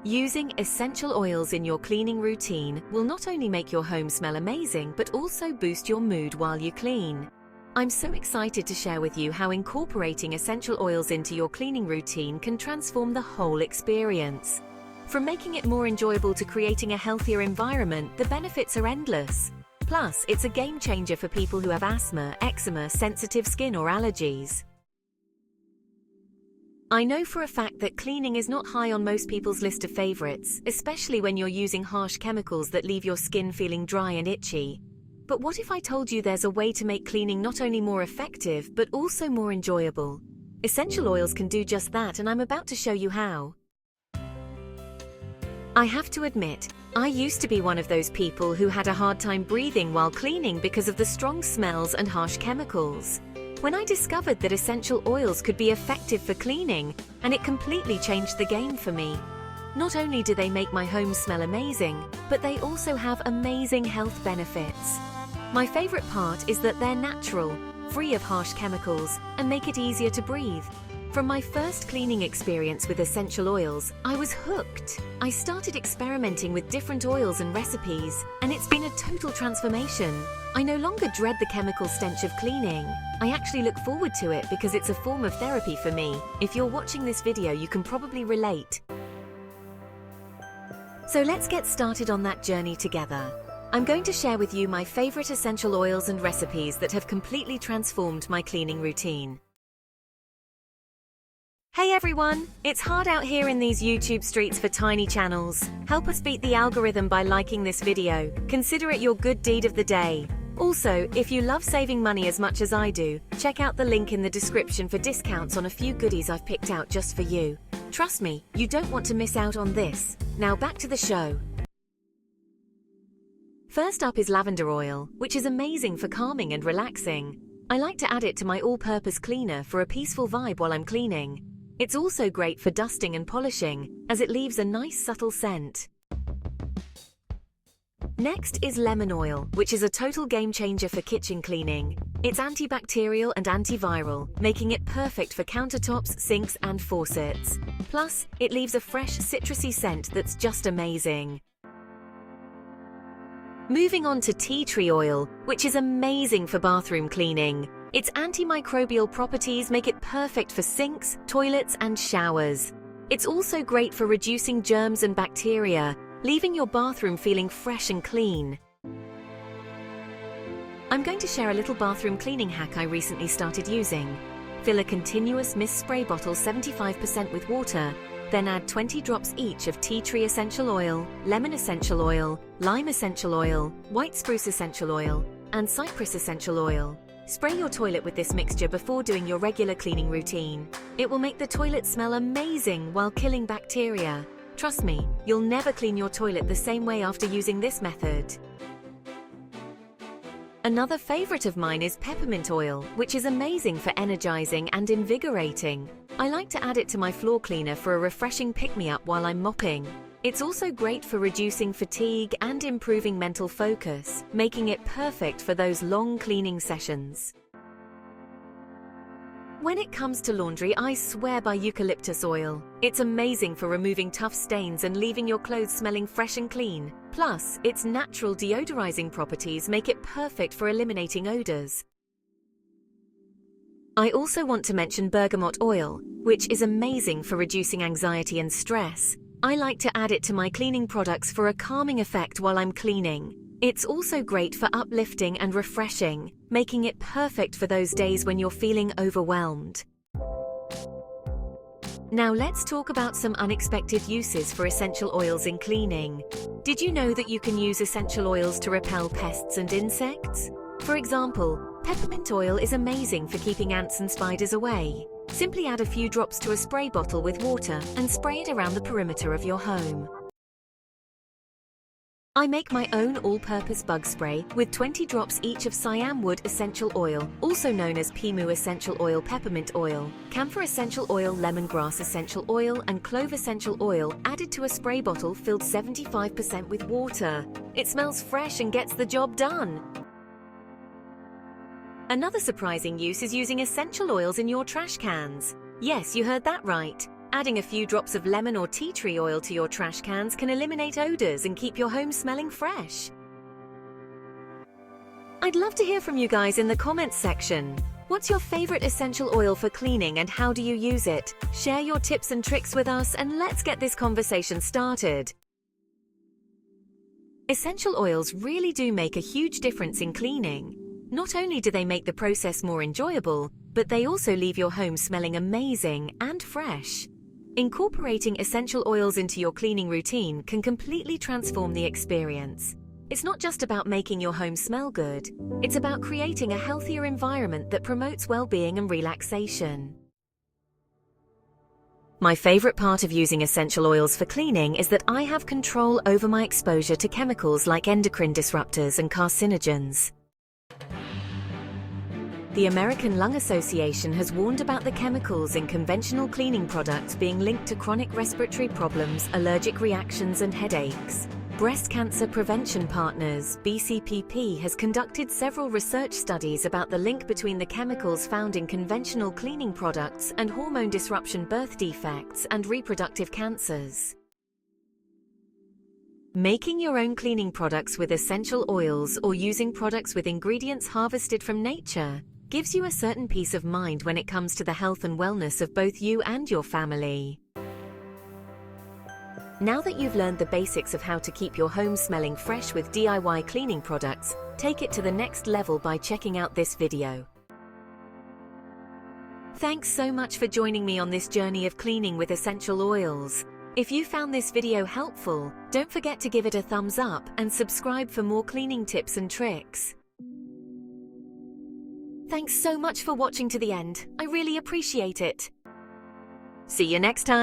Using essential oils in your cleaning routine will not only make your home smell amazing, but also boost your mood while you clean. I'm so excited to share with you how incorporating essential oils into your cleaning routine can transform the whole experience. From making it more enjoyable to creating a healthier environment, the benefits are endless. Plus, it's a game changer for people who have asthma, eczema, sensitive skin, or allergies. I know for a fact that cleaning is not high on most people's list of favorites, especially when you're using harsh chemicals that leave your skin feeling dry and itchy. But what if I told you there's a way to make cleaning not only more effective, but also more enjoyable? Essential oils can do just that, and I'm about to show you how. I have to admit, I used to be one of those people who had a hard time breathing while cleaning because of the strong smells and harsh chemicals. When I discovered that essential oils could be effective for cleaning, and it completely changed the game for me. Not only do they make my home smell amazing, but they also have amazing health benefits. My favorite part is that they're natural, free of harsh chemicals, and make it easier to breathe. From my first cleaning experience with essential oils, I was hooked. I started experimenting with different oils and recipes, and it's been a total transformation. I no longer dread the chemical stench of cleaning. I actually look forward to it because it's a form of therapy for me. If you're watching this video, you can probably relate. So let's get started on that journey together. I'm going to share with you my favorite essential oils and recipes that have completely transformed my cleaning routine. Hey everyone! It's hard out here in these YouTube streets for tiny channels. Help us beat the algorithm by liking this video. Consider it your good deed of the day. Also, if you love saving money as much as I do, check out the link in the description for discounts on a few goodies I've picked out just for you. Trust me, you don't want to miss out on this. Now back to the show. First up is lavender oil, which is amazing for calming and relaxing. I like to add it to my all-purpose cleaner for a peaceful vibe while I'm cleaning. It's also great for dusting and polishing, as it leaves a nice subtle scent. Next is lemon oil, which is a total game changer for kitchen cleaning. It's antibacterial and antiviral, making it perfect for countertops, sinks, and faucets. Plus, it leaves a fresh, citrusy scent that's just amazing. Moving on to tea tree oil, which is amazing for bathroom cleaning. Its antimicrobial properties make it perfect for sinks, toilets, and showers. It's also great for reducing germs and bacteria, leaving your bathroom feeling fresh and clean. I'm going to share a little bathroom cleaning hack I recently started using. Fill a continuous mist spray bottle 75% with water, then add 20 drops each of tea tree essential oil, lemon essential oil, lime essential oil, white spruce essential oil, and cypress essential oil. Spray your toilet with this mixture before doing your regular cleaning routine. It will make the toilet smell amazing while killing bacteria. Trust me, you'll never clean your toilet the same way after using this method. Another favorite of mine is peppermint oil, which is amazing for energizing and invigorating. I like to add it to my floor cleaner for a refreshing pick-me-up while I'm mopping. It's also great for reducing fatigue and improving mental focus, making it perfect for those long cleaning sessions. When it comes to laundry, I swear by eucalyptus oil. It's amazing for removing tough stains and leaving your clothes smelling fresh and clean. Plus, its natural deodorizing properties make it perfect for eliminating odors. I also want to mention bergamot oil, which is amazing for reducing anxiety and stress. I like to add it to my cleaning products for a calming effect while I'm cleaning. It's also great for uplifting and refreshing, making it perfect for those days when you're feeling overwhelmed. Now let's talk about some unexpected uses for essential oils in cleaning. Did you know that you can use essential oils to repel pests and insects? For example, peppermint oil is amazing for keeping ants and spiders away. Simply add a few drops to a spray bottle with water and spray it around the perimeter of your home. I make my own all-purpose bug spray with 20 drops each of cyan wood essential oil, also known as pimu essential oil, peppermint oil, camphor essential oil, lemongrass essential oil, and clove essential oil added to a spray bottle filled 75% with water. It smells fresh and gets the job done. Another surprising use is using essential oils in your trash cans. Yes, you heard that right. Adding a few drops of lemon or tea tree oil to your trash cans can eliminate odors and keep your home smelling fresh. I'd love to hear from you guys in the comments section. What's your favorite essential oil for cleaning and how do you use it? Share your tips and tricks with us and let's get this conversation started. Essential oils really do make a huge difference in cleaning. Not only do they make the process more enjoyable, but they also leave your home smelling amazing and fresh. Incorporating essential oils into your cleaning routine can completely transform the experience. It's not just about making your home smell good, it's about creating a healthier environment that promotes well-being and relaxation. My favorite part of using essential oils for cleaning is that I have control over my exposure to chemicals like endocrine disruptors and carcinogens. The American Lung Association has warned about the chemicals in conventional cleaning products being linked to chronic respiratory problems, allergic reactions, and headaches. Breast Cancer Prevention Partners, BCPP, has conducted several research studies about the link between the chemicals found in conventional cleaning products and hormone disruption, birth defects, and reproductive cancers. Making your own cleaning products with essential oils or using products with ingredients harvested from nature gives you a certain peace of mind when it comes to the health and wellness of both you and your family. Now that you've learned the basics of how to keep your home smelling fresh with DIY cleaning products, take it to the next level by checking out this video. Thanks so much for joining me on this journey of cleaning with essential oils. If you found this video helpful, don't forget to give it a thumbs up and subscribe for more cleaning tips and tricks. Thanks so much for watching to the end. I really appreciate it. See you next time.